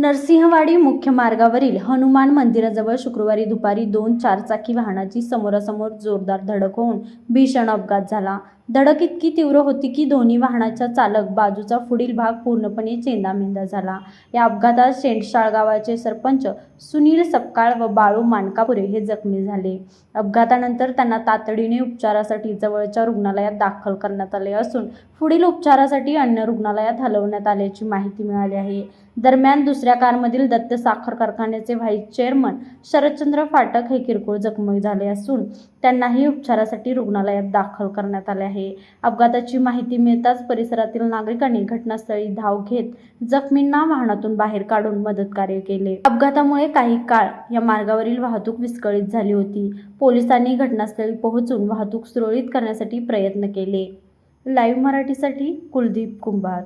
नरसिंहवाडी मुख्य मार्गावरील हनुमान मंदिराजवळ शुक्रवारी दुपारी 2 चारचाकी वाहनाची समोरासमोर जोरदार धडक होऊन भीषण अपघात झाला. धडक इतकी तीव्र होती की दोन्ही वाहनाचा चालक बाजूचा पुढील भाग पूर्णपणे चेंदामेंदा झाला. या अपघातात शेंडशाळ गावाचे सरपंच सुनील सपकाळ व बाळू मानकापुरे हे जखमी झाले. अपघातानंतर त्यांना तातडीने उपचारासाठी जवळच्या रुग्णालयात दाखल करण्यात आले असून पुढील उपचारासाठी अन्य रुग्णालयात हलवण्यात आल्याची माहिती मिळाली आहे. दरम्यान दुसऱ्या कारमधील दत्त साखर कारखान्याचे व्हाईस चेअरमन शरदचंद्र फाटक हे किरकोळ जखमी झाले असून त्यांनाही उपचारासाठी रुग्णालयात दाखल करण्यात आले आहे. अपघाताची माहिती मिळताच परिसरातील नागरिकांनी घटनास्थळी धाव घेत जखमींना वाहनातून बाहेर काढून मदतकार्य केले. अपघातामुळे काही काळ या मार्गावरील वाहतूक विस्कळीत झाली होती. पोलिसांनी घटनास्थळी पोहोचून वाहतूक सुरळीत करण्यासाठी प्रयत्न केले. लाईव्ह मराठीसाठी कुलदीप कुंभार.